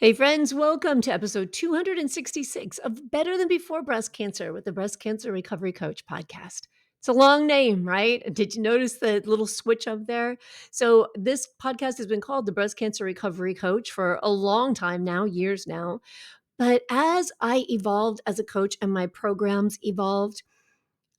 Hey, friends, welcome to episode 266 of Better Than Before Breast Cancer with the Breast Cancer Recovery Coach podcast. It's a long name, right? Did you notice the little switch up there? So, this podcast has been called the Breast Cancer Recovery Coach for a long time now, years now. But as I evolved as a coach and my programs evolved,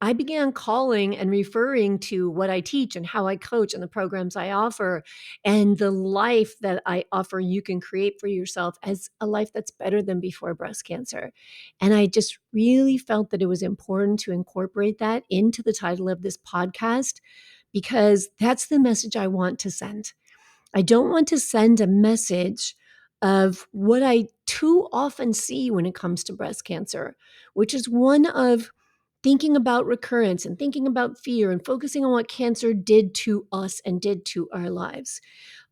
I began calling and referring to what I teach and how I coach and the programs I offer and the life that I offer you can create for yourself as a life that's better than before breast cancer. And I just really felt that it was important to incorporate that into the title of this podcast because that's the message I want to send. I don't want to send a message of what I too often see when it comes to breast cancer, which is one of thinking about recurrence and thinking about fear and focusing on what cancer did to us and did to our lives.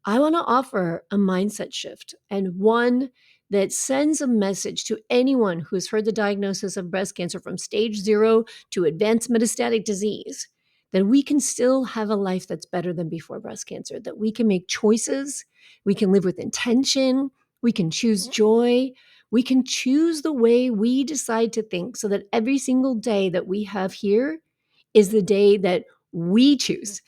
I want to offer a mindset shift and one that sends a message to anyone who's heard the diagnosis of breast cancer from stage 0 to advanced metastatic disease that we can still have a life that's better than before breast cancer, that we can make choices, we can live with intention, we can choose joy, we can choose the way we decide to think so that every single day that we have here is the day that we choose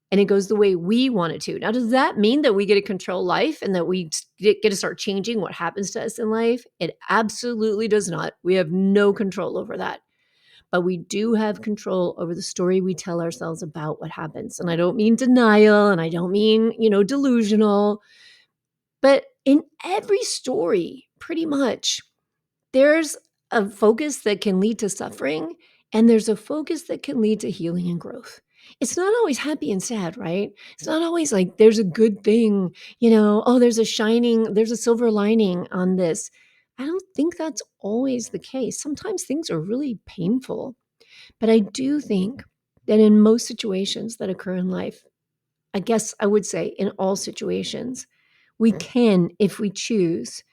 and it goes the way we want it to. Now, does that mean that we get to control life and that we get to start changing what happens to us in life? It absolutely does not. We have no control over that. But we do have control over the story we tell ourselves about what happens. And I don't mean denial and I don't mean, delusional, but in every story, pretty much, there's a focus that can lead to suffering, and there's a focus that can lead to healing and growth. It's not always happy and sad, right? It's not always like there's a good thing, oh, there's a silver lining on this. I don't think that's always the case. Sometimes things are really painful, but I do think that in most situations that occur in life, I guess I would say in all situations, we can, if we choose,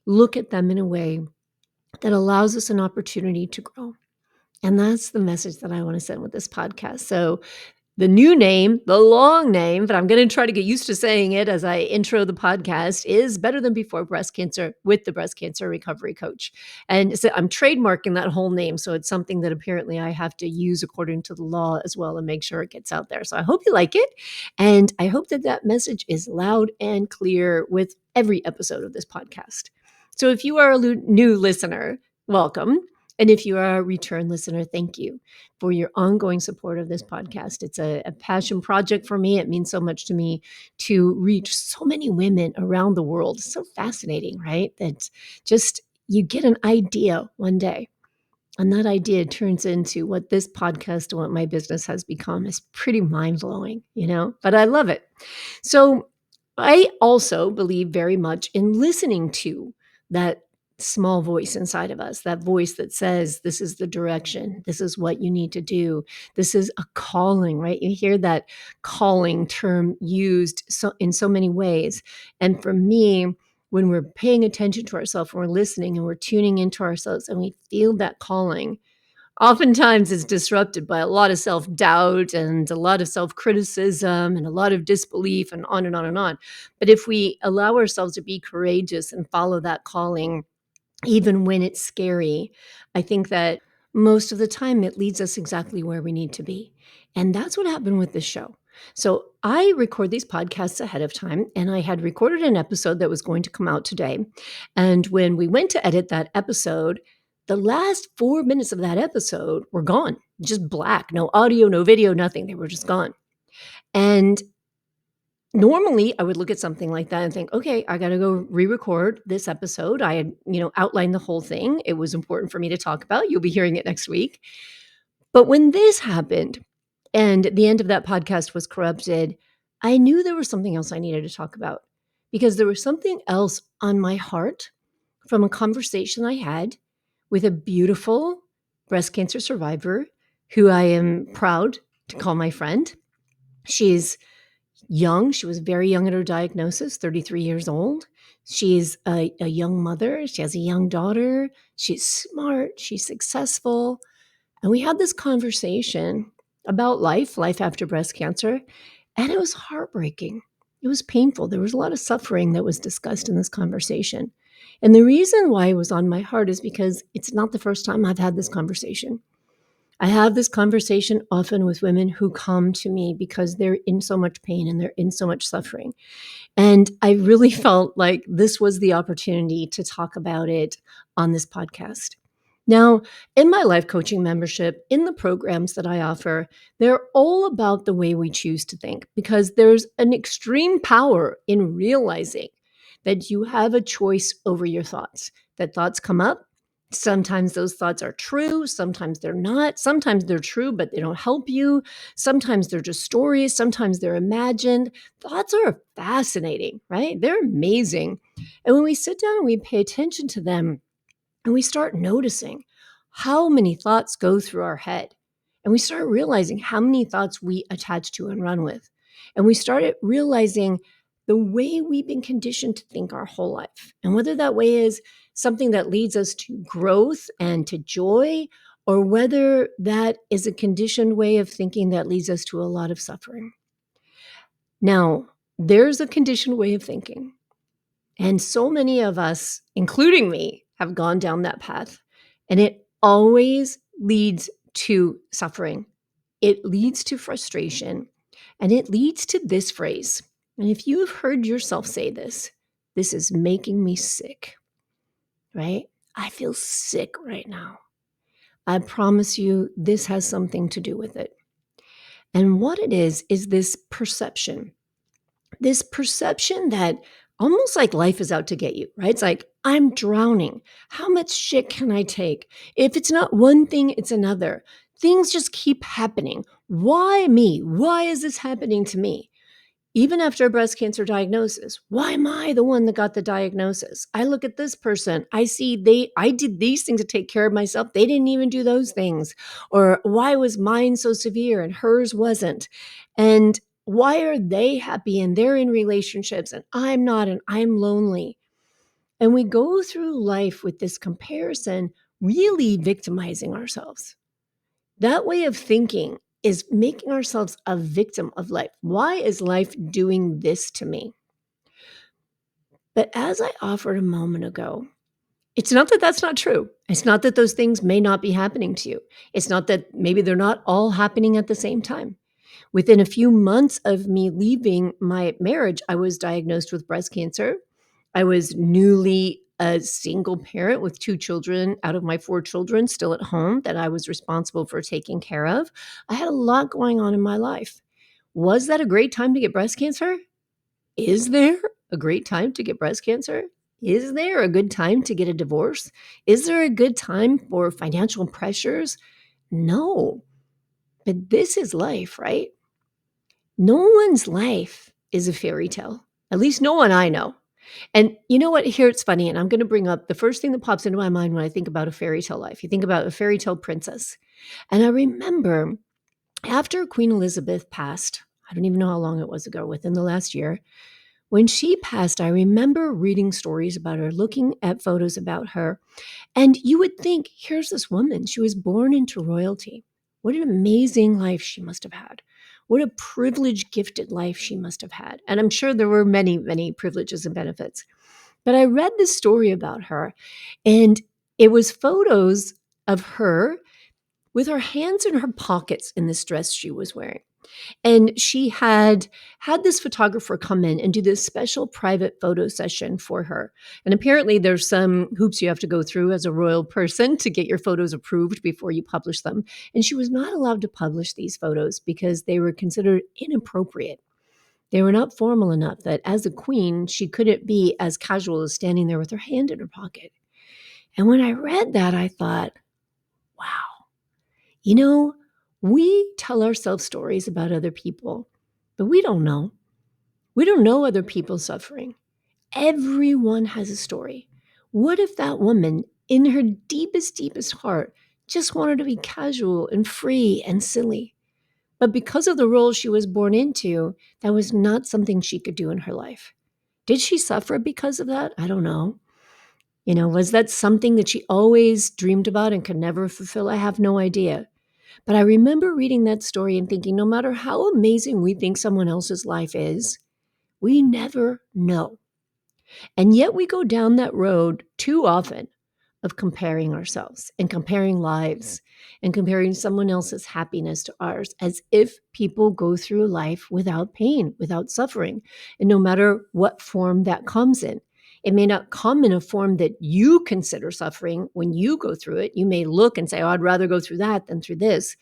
look at them in a way that allows us an opportunity to grow. And that's the message that I want to send with this podcast. So, the new name, the long name, but I'm going to try to get used to saying it as I intro the podcast, is Better Than Before Breast Cancer with the Breast Cancer Recovery Coach. And so I'm trademarking that whole name. So it's something that apparently I have to use according to the law as well and make sure it gets out there. So I hope you like it. And I hope that that message is loud and clear with every episode of this podcast. So if you are a new listener, welcome. And if you are a return listener, thank you for your ongoing support of this podcast. It's a passion project for me. It means so much to me to reach so many women around the world. It's so fascinating, right? That just you get an idea one day, and that idea turns into what this podcast and what my business has become is pretty mind-blowing, but I love it. So I also believe very much in listening to that small voice inside of us, that voice that says, this is the direction, this is what you need to do, this is a calling, right? You hear that calling term used in so many ways. And for me, when we're paying attention to ourselves, when we're listening and we're tuning into ourselves and we feel that calling, oftentimes it's disrupted by a lot of self-doubt and a lot of self-criticism and a lot of disbelief and on and on and on. But if we allow ourselves to be courageous and follow that calling, even when it's scary, I think that most of the time it leads us exactly where we need to be. And that's what happened with this show. So I record these podcasts ahead of time, and I had recorded an episode that was going to come out today. And when we went to edit that episode, the last 4 minutes of that episode were gone, just black, no audio, no video, nothing. They were just gone. And normally, I would look at something like that and think, okay, I got to go re-record this episode. I had, outlined the whole thing. It was important for me to talk about. You'll be hearing it next week. But when this happened and the end of that podcast was corrupted, I knew there was something else I needed to talk about because there was something else on my heart from a conversation I had with a beautiful breast cancer survivor who I am proud to call my friend. She's young. She was very young at her diagnosis, 33 years old. She's a young mother. She has a young daughter. She's smart. She's successful. And we had this conversation about life after breast cancer, and it was heartbreaking. It was painful. There was a lot of suffering that was discussed in this conversation. And the reason why it was on my heart is because it's not the first time I've had this conversation. I have this conversation often with women who come to me because they're in so much pain and they're in so much suffering. And I really felt like this was the opportunity to talk about it on this podcast. Now, in my life coaching membership, in the programs that I offer, they're all about the way we choose to think because there's an extreme power in realizing that you have a choice over your thoughts, that thoughts come up. Sometimes those thoughts are true, sometimes they're not. Sometimes they're true, but they don't help you. Sometimes they're just stories, sometimes they're imagined. Thoughts are fascinating, right? They're amazing. And when we sit down and we pay attention to them and we start noticing how many thoughts go through our head, and we start realizing how many thoughts we attach to and run with, and we started realizing the way we've been conditioned to think our whole life, and whether that way is something that leads us to growth and to joy, or whether that is a conditioned way of thinking that leads us to a lot of suffering. Now, there's a conditioned way of thinking. And so many of us, including me, have gone down that path. And it always leads to suffering. It leads to frustration. And it leads to this phrase. And if you've heard yourself say this is making me sick, right? I feel sick right now. I promise you, this has something to do with it. And what it is this perception that almost like life is out to get you, right? It's like, I'm drowning. How much shit can I take? If it's not one thing, it's another. Things just keep happening. Why me? Why is this happening to me? Even after a breast cancer diagnosis, why am I the one that got the diagnosis? I look at this person, I see I did these things to take care of myself. They didn't even do those things. Or why was mine so severe and hers wasn't? And why are they happy and they're in relationships and I'm not and I'm lonely? And we go through life with this comparison, really victimizing ourselves. That way of thinking is making ourselves a victim of life. Why is life doing this to me? But as I offered a moment ago, it's not that that's not true. It's not that those things may not be happening to you. It's not that maybe they're not all happening at the same time. Within a few months of me leaving my marriage, I was diagnosed with breast cancer. I was newly a single parent with 2 children out of my 4 children still at home that I was responsible for taking care of. I had a lot going on in my life. Was that a great time to get breast cancer? Is there a great time to get breast cancer? Is there a good time to get a divorce? Is there a good time for financial pressures? No. But this is life, right? No one's life is a fairy tale. At least no one I know. And you know what? Here it's funny, and I'm going to bring up the first thing that pops into my mind when I think about a fairy tale life. You think about a fairy tale princess. And I remember after Queen Elizabeth passed, I don't even know how long it was ago, within the last year, when she passed, I remember reading stories about her, looking at photos about her. And you would think, here's this woman. She was born into royalty. What an amazing life she must have had. What a privileged, gifted life she must have had. And I'm sure there were many, many privileges and benefits. But I read this story about her, and it was photos of her with her hands in her pockets in this dress she was wearing. And she had this photographer come in and do this special private photo session for her. And apparently there's some hoops you have to go through as a royal person to get your photos approved before you publish them. And she was not allowed to publish these photos because they were considered inappropriate. They were not formal enough that as a queen, she couldn't be as casual as standing there with her hand in her pocket. And when I read that, I thought, wow, you know, we tell ourselves stories about other people, but we don't know. We don't know other people's suffering. Everyone has a story. What if that woman, in her deepest, deepest heart, just wanted to be casual and free and silly? But because of the role she was born into, that was not something she could do in her life. Did she suffer because of that? I don't know. Was that something that she always dreamed about and could never fulfill? I have no idea. But I remember reading that story and thinking, no matter how amazing we think someone else's life is, we never know. And yet we go down that road too often of comparing ourselves and comparing lives and comparing someone else's happiness to ours as if people go through life without pain, without suffering, and no matter what form that comes in. It may not come in a form that you consider suffering when you go through it. You may look and say, oh, I'd rather go through that than through this.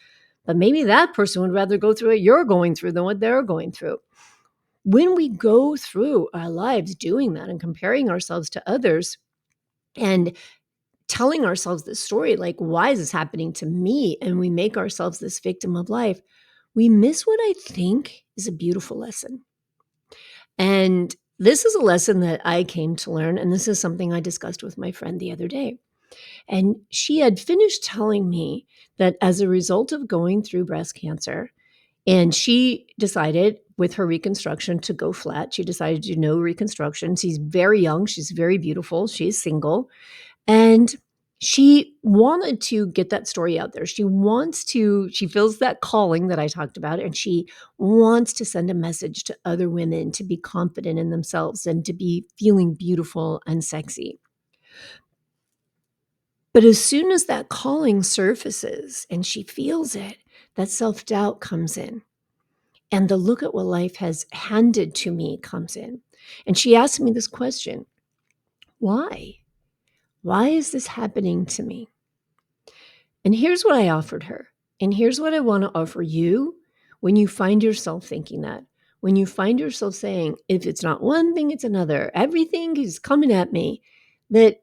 But maybe that person would rather go through what you're going through than what they're going through. When we go through our lives doing that and comparing ourselves to others and telling ourselves this story, like, why is this happening to me? And we make ourselves this victim of life. We miss what I think is a beautiful lesson. And this is a lesson that I came to learn. And this is something I discussed with my friend the other day. And she had finished telling me that as a result of going through breast cancer, and she decided with her reconstruction to go flat. She decided to do no reconstruction. She's very young. She's very beautiful. She's single. And she wanted to get that story out there. She feels that calling that I talked about, and she wants to send a message to other women to be confident in themselves and to be feeling beautiful and sexy. But as soon as that calling surfaces and she feels it, that self-doubt comes in. And the look at what life has handed to me comes in. And she asked me this question: why? Why is this happening to me? And here's what I offered her. And here's what I want to offer you when you find yourself thinking that. When you find yourself saying, if it's not one thing, it's another, everything is coming at me, that,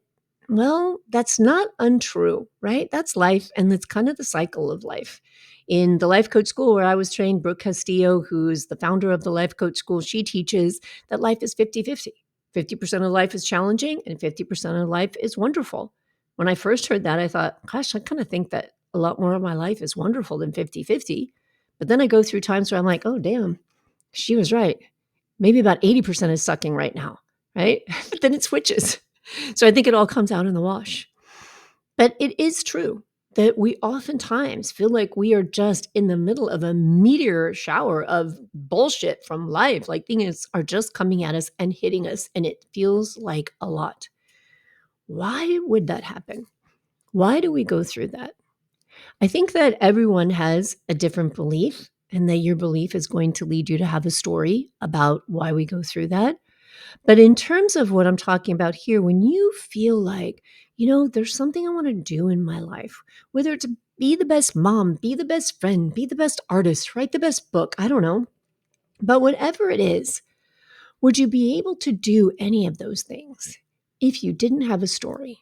well, that's not untrue, right? That's life. And that's kind of the cycle of life. In the life coach school where I was trained, Brooke Castillo, who's the founder of the life coach school, she teaches that life is 50-50. 50% of life is challenging and 50% of life is wonderful. When I first heard that, I thought, gosh, I kind of think that a lot more of my life is wonderful than 50-50. But then I go through times where I'm like, oh, damn, she was right. Maybe about 80% is sucking right now, right? But then it switches. So I think it all comes out in the wash. But it is true that we oftentimes feel like we are just in the middle of a meteor shower of bullshit from life. Like things are just coming at us and hitting us, and it feels like a lot. Why would that happen? Why do we go through that? I think that everyone has a different belief, and that your belief is going to lead you to have a story about why we go through that. But in terms of what I'm talking about here, when you feel like, there's something I want to do in my life, whether it's be the best mom, be the best friend, be the best artist, write the best book, I don't know. But whatever it is, would you be able to do any of those things if you didn't have a story?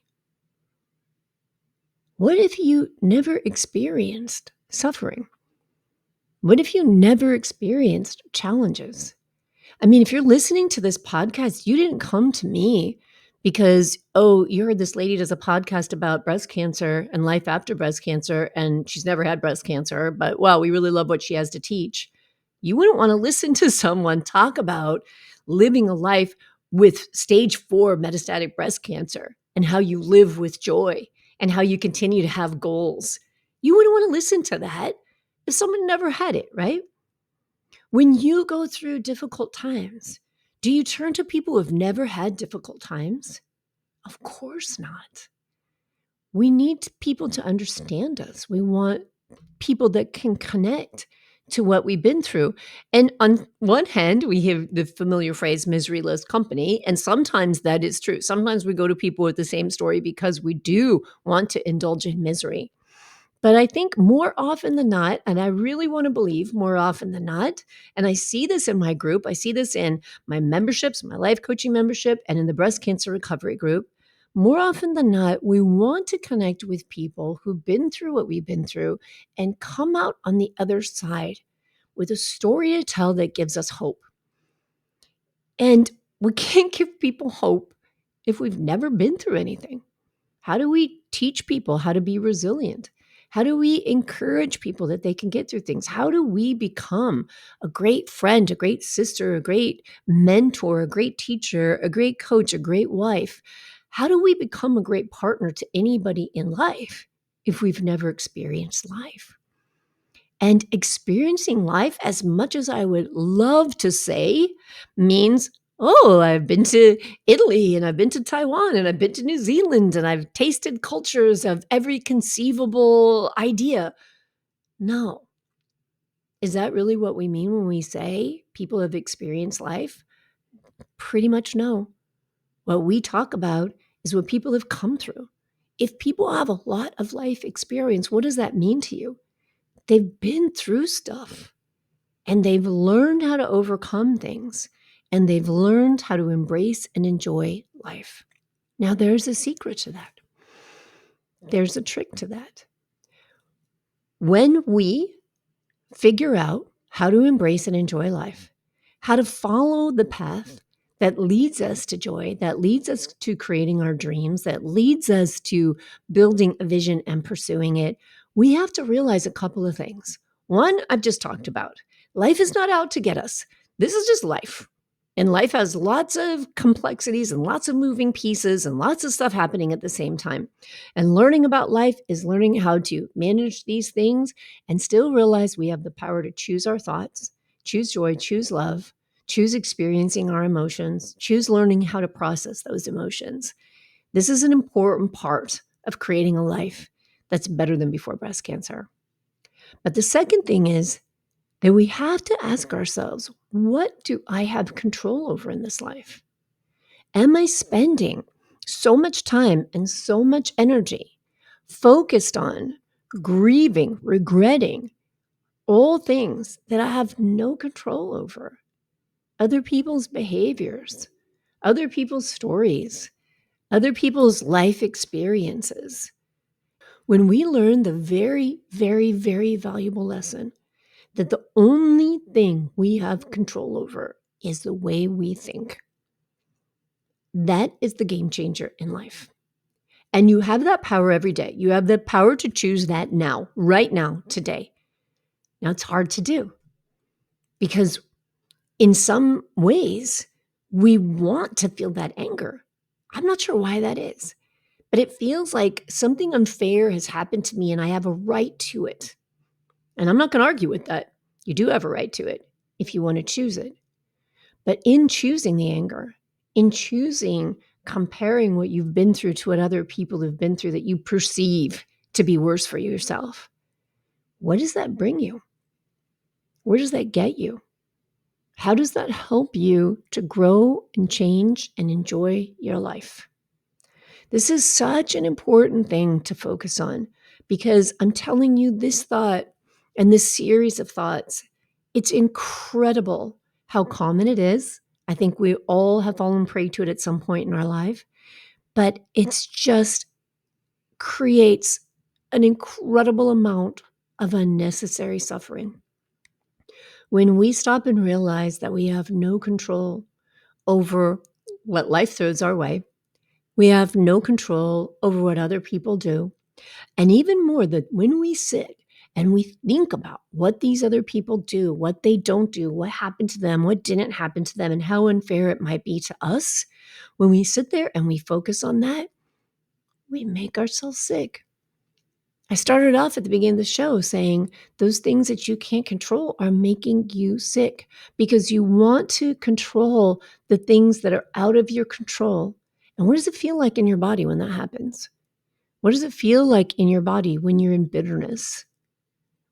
What if you never experienced suffering? What if you never experienced challenges? I mean, if you're listening to this podcast, you didn't come to me because, oh, you heard this lady does a podcast about breast cancer and life after breast cancer, and she's never had breast cancer, but wow, we really love what she has to teach. You wouldn't want to listen to someone talk about living a life with stage 4 metastatic breast cancer and how you live with joy and how you continue to have goals. You wouldn't want to listen to that if someone never had it, right? When you go through difficult times, do you turn to people who have never had difficult times? Of course not. We need people to understand us. We want people that can connect to what we've been through. And on one hand, we have the familiar phrase misery loves company. And sometimes that is true. Sometimes we go to people with the same story because we do want to indulge in misery. But I think more often than not, and I really want to believe more often than not, and I see this in my group, I see this in my memberships, my life coaching membership, and in the breast cancer recovery group. More often than not, we want to connect with people who've been through what we've been through and come out on the other side with a story to tell that gives us hope. And we can't give people hope if we've never been through anything. How do we teach people how to be resilient? How do we encourage people that they can get through things? How do we become a great friend, a great sister, a great mentor, a great teacher, a great coach, a great wife? How do we become a great partner to anybody in life if we've never experienced life? And experiencing life, as much as I would love to say, means Oh, I've been to Italy and I've been to Taiwan and I've been to New Zealand and I've tasted cultures of every conceivable idea. No. Is that really what we mean when we say people have experienced life? Pretty much no. What we talk about is what people have come through. If people have a lot of life experience, what does that mean to you? They've been through stuff and they've learned how to overcome things and they've learned how to embrace and enjoy life. Now, there's a secret to that. There's a trick to that. When we figure out how to embrace and enjoy life, how to follow the path that leads us to joy, that leads us to creating our dreams, that leads us to building a vision and pursuing it, we have to realize a couple of things. One, I've just talked about. Life is not out to get us. This is just life. And life has lots of complexities and lots of moving pieces and lots of stuff happening at the same time. And learning about life is learning how to manage these things and still realize we have the power to choose our thoughts, choose joy, choose love, choose experiencing our emotions, choose learning how to process those emotions. This is an important part of creating a life that's better than before breast cancer. But the second thing is that we have to ask ourselves, what do I have control over in this life? Am I spending so much time and so much energy focused on grieving, regretting all things that I have no control over? Other people's behaviors, other people's stories, other people's life experiences. When we learn the very, very, very valuable lesson that the only thing we have control over is the way we think, that is the game changer in life. And you have that power every day. You have the power to choose that now, right now, today. Now, it's hard to do because in some ways, we want to feel that anger. I'm not sure why that is, but it feels like something unfair has happened to me and I have a right to it. And I'm not going to argue with that. You do have a right to it if you want to choose it. But in choosing the anger, in choosing comparing what you've been through to what other people have been through that you perceive to be worse for yourself, what does that bring you? Where does that get you? How does that help you to grow and change and enjoy your life? This is such an important thing to focus on because I'm telling you, this thought and this series of thoughts, it's incredible how common it is. I think we all have fallen prey to it at some point in our life, but it's just creates an incredible amount of unnecessary suffering. When we stop and realize that we have no control over what life throws our way, we have no control over what other people do. And even more, that when we sit and we think about what these other people do, what they don't do, what happened to them, what didn't happen to them, and how unfair it might be to us, when we sit there and we focus on that, we make ourselves sick. I started off at the beginning of the show saying those things that you can't control are making you sick because you want to control the things that are out of your control. And what does it feel like in your body when that happens? What does it feel like in your body when you're in bitterness,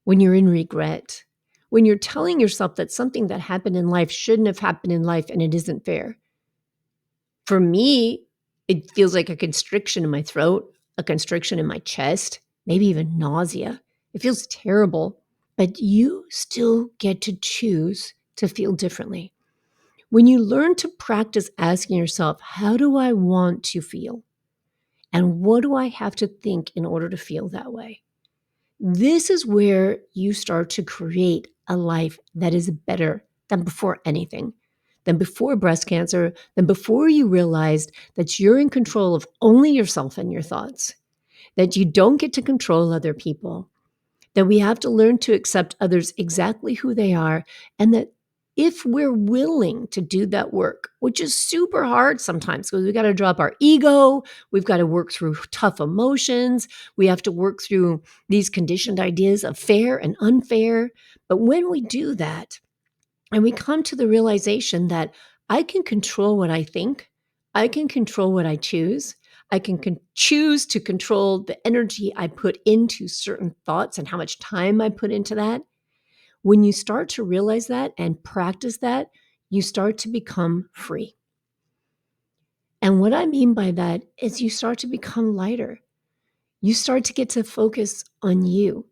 when you're in regret, when you're telling yourself that something that happened in life shouldn't have happened in life and it isn't fair? For me, it feels like a constriction in my throat, a constriction in my chest, maybe even nausea. It feels terrible, but you still get to choose to feel differently. When you learn to practice asking yourself, how do I want to feel? And what do I have to think in order to feel that way? This is where you start to create a life that is better than before anything, than before breast cancer, than before you realized that you're in control of only yourself and your thoughts, that you don't get to control other people, that we have to learn to accept others exactly who they are, and that if we're willing to do that work, which is super hard sometimes because we got to drop our ego, we've got to work through tough emotions, we have to work through these conditioned ideas of fair and unfair. But when we do that, and we come to the realization that I can control what I think. I can control what I choose. I can choose to control the energy I put into certain thoughts and how much time I put into that. When you start to realize that and practice that, you start to become free. And what I mean by that is you start to become lighter. You start to get to focus on you.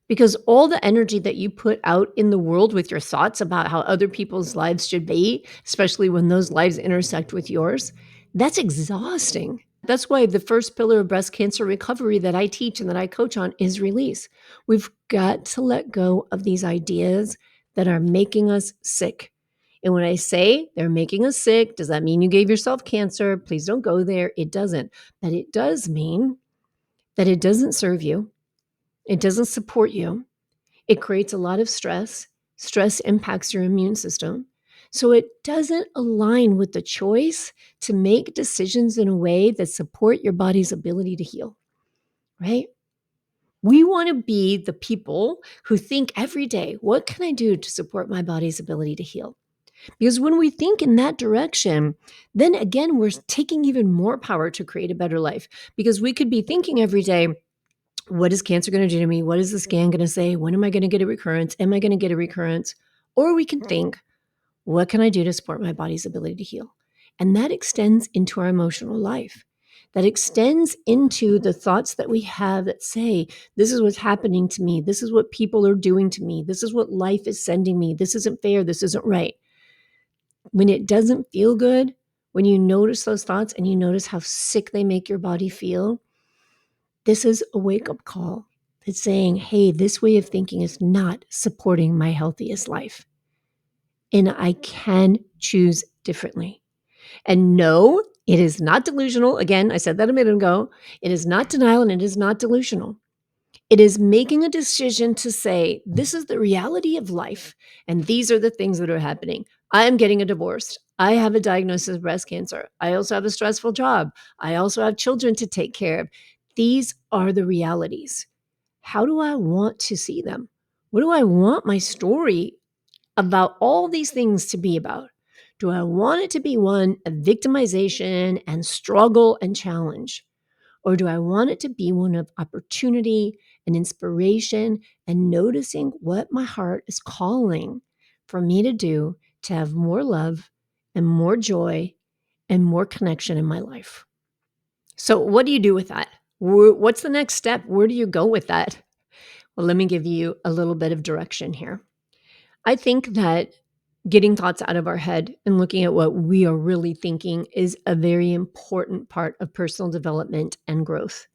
Because all the energy that you put out in the world with your thoughts about how other people's lives should be, especially when those lives intersect with yours, that's exhausting. That's why the first pillar of breast cancer recovery that I teach and that I coach on is release. We've got to let go of these ideas that are making us sick. And when I say they're making us sick, does that mean you gave yourself cancer? Please don't go there. It doesn't. But it does mean that it doesn't serve you. It doesn't support you. It creates a lot of stress. Stress impacts your immune system. So it doesn't align with the choice to make decisions in a way that support your body's ability to heal, right? We want to be the people who think every day, what can I do to support my body's ability to heal? Because when we think in that direction, then again, we're taking even more power to create a better life. Because we could be thinking every day, what is cancer going to do to me? What is the scan going to say? When am I going to get a recurrence? Am I going to get a recurrence? Or we can think, what can I do to support my body's ability to heal? And that extends into our emotional life. That extends into the thoughts that we have that say, this is what's happening to me. This is what people are doing to me. This is what life is sending me. This isn't fair. This isn't right. When it doesn't feel good, when you notice those thoughts and you notice how sick they make your body feel, this is a wake-up call. It's saying, hey, this way of thinking is not supporting my healthiest life. And I can choose differently. And no, it is not delusional. Again, I said that a minute ago. It is not denial and it is not delusional. It is making a decision to say, this is the reality of life. And these are the things that are happening. I am getting a divorce. I have a diagnosis of breast cancer. I also have a stressful job. I also have children to take care of. These are the realities. How do I want to see them? What do I want my story about all these things to be about? Do I want it to be one of victimization and struggle and challenge? Or do I want it to be one of opportunity and inspiration and noticing what my heart is calling for me to do to have more love and more joy and more connection in my life? So, what do you do with that? What's the next step? Where do you go with that? Well, let me give you a little bit of direction here. I think that getting thoughts out of our head and looking at what we are really thinking is a very important part of personal development and growth.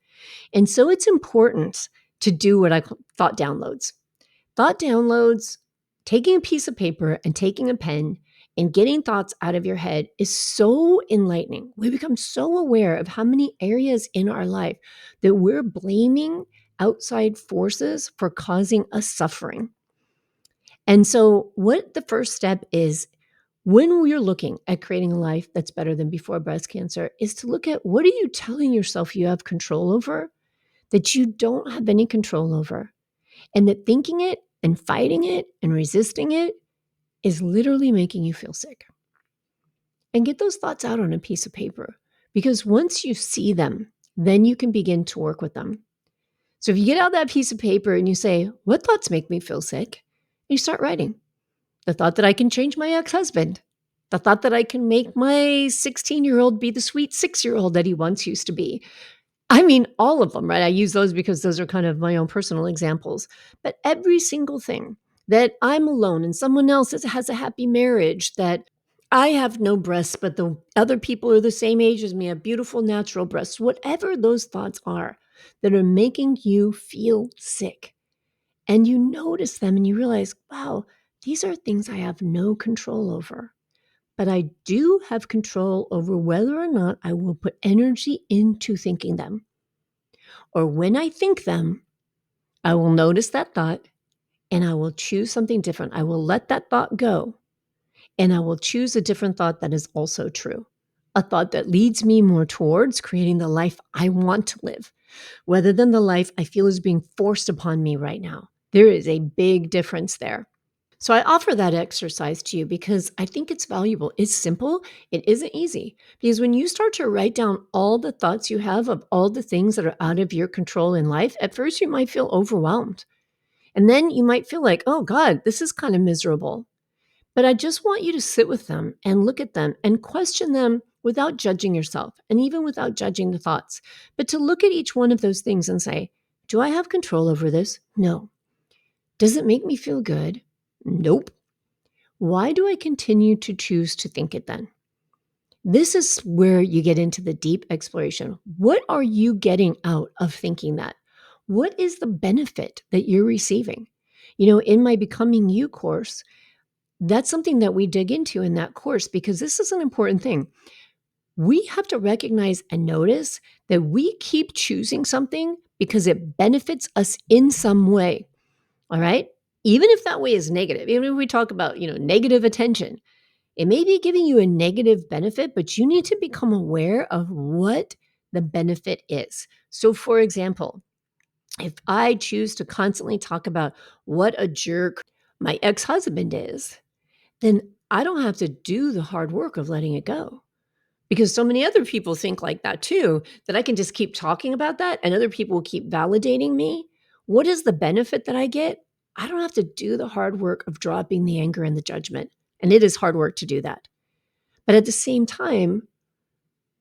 And so it's important to do what I call thought downloads. Thought downloads, taking a piece of paper and taking a pen and getting thoughts out of your head is so enlightening. We become so aware of how many areas in our life that we're blaming outside forces for causing us suffering. And so, what the first step is when we're looking at creating a life that's better than before breast cancer is to look at what are you telling yourself you have control over that you don't have any control over, and that thinking it and fighting it and resisting it is literally making you feel sick. And get those thoughts out on a piece of paper, because once you see them, then you can begin to work with them. So if you get out that piece of paper and you say, what thoughts make me feel sick? And you start writing. The thought that I can change my ex-husband. The thought that I can make my 16-year-old be the sweet 6-year-old that he once used to be. I mean, all of them, right? I use those because those are kind of my own personal examples. But every single thing that I'm alone and someone else has a happy marriage, that I have no breasts, but the other people are the same age as me, have beautiful natural breasts, whatever those thoughts are that are making you feel sick. And you notice them and you realize, wow, these are things I have no control over. But I do have control over whether or not I will put energy into thinking them. Or when I think them, I will notice that thought and I will choose something different. I will let that thought go and I will choose a different thought that is also true. A thought that leads me more towards creating the life I want to live, rather than the life I feel is being forced upon me right now. There is a big difference there. So I offer that exercise to you because I think it's valuable. It's simple. It isn't easy because when you start to write down all the thoughts you have of all the things that are out of your control in life, at first you might feel overwhelmed. And then you might feel like, oh God, this is kind of miserable. But I just want you to sit with them and look at them and question them without judging yourself and even without judging the thoughts. But to look at each one of those things and say, do I have control over this? No. Does it make me feel good? Nope. Why do I continue to choose to think it then? This is where you get into the deep exploration. What are you getting out of thinking that? What is the benefit that you're receiving? In my Becoming You course, that's something that we dig into in that course because this is an important thing. We have to recognize and notice that we keep choosing something because it benefits us in some way. All right. Even if that way is negative, even if we talk about, negative attention, it may be giving you a negative benefit, but you need to become aware of what the benefit is. So, for example, if I choose to constantly talk about what a jerk my ex husband is, then I don't have to do the hard work of letting it go. Because so many other people think like that too, that I can just keep talking about that and other people will keep validating me. What is the benefit that I get? I don't have to do the hard work of dropping the anger and the judgment. And it is hard work to do that. But at the same time,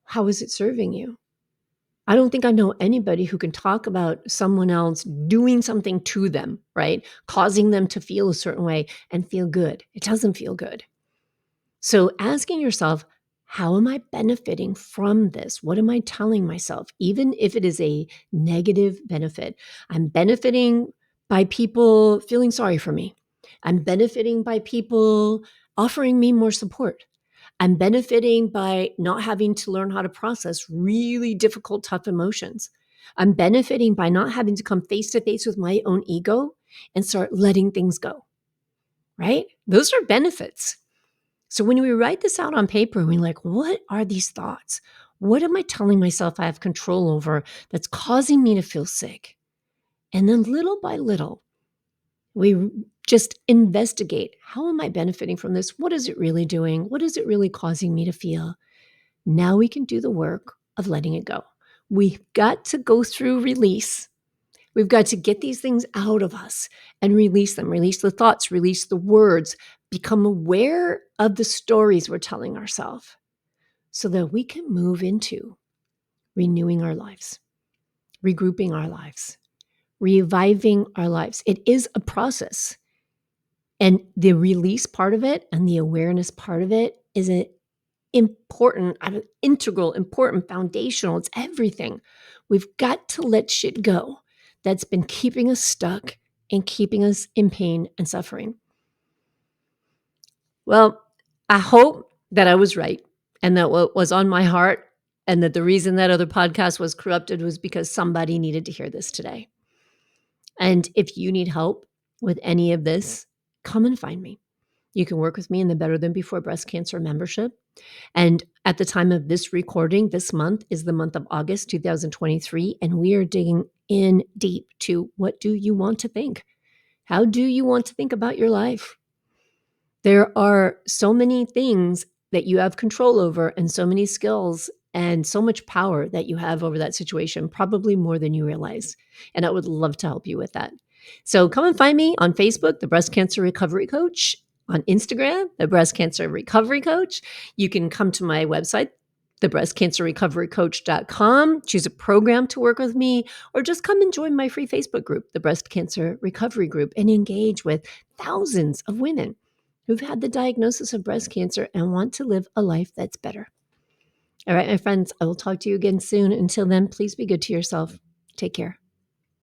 how is it serving you? I don't think I know anybody who can talk about someone else doing something to them, right? Causing them to feel a certain way and feel good. It doesn't feel good. So asking yourself, how am I benefiting from this? What am I telling myself? Even if it is a negative benefit, I'm benefiting by people feeling sorry for me. I'm benefiting by people offering me more support. I'm benefiting by not having to learn how to process really difficult, tough emotions. I'm benefiting by not having to come face to face with my own ego and start letting things go, right? Those are benefits. So when we write this out on paper, we're like, what are these thoughts? What am I telling myself I have control over that's causing me to feel sick? And then little by little, we just investigate, how am I benefiting from this? What is it really doing? What is it really causing me to feel? Now we can do the work of letting it go. We've got to go through release. We've got to get these things out of us and release them, release the thoughts, release the words, become aware of the stories we're telling ourselves so that we can move into renewing our lives, regrouping our lives, reviving our lives. It is a process. And the release part of it and the awareness part of it is an important, integral, important, foundational. It's everything. We've got to let shit go that's been keeping us stuck and keeping us in pain and suffering. Well, I hope that I was right and that what was on my heart and that the reason that other podcast was corrupted was because somebody needed to hear this today. And if you need help with any of this, come and find me. You can work with me in the Better Than Before Breast Cancer membership. And at the time of this recording, this month is the month of August 2023, and we are digging in deep to what do you want to think? How do you want to think about your life? There are so many things that you have control over and so many skills and so much power that you have over that situation, probably more than you realize. And I would love to help you with that. So come and find me on Facebook, the Breast Cancer Recovery Coach, on Instagram, the Breast Cancer Recovery Coach. You can come to my website, thebreastcancerrecoverycoach.com, choose a program to work with me, or just come and join my free Facebook group, the Breast Cancer Recovery Group, and engage with thousands of women who've had the diagnosis of breast cancer and want to live a life that's better. All right, my friends, I will talk to you again soon. Until then, please be good to yourself. Take care.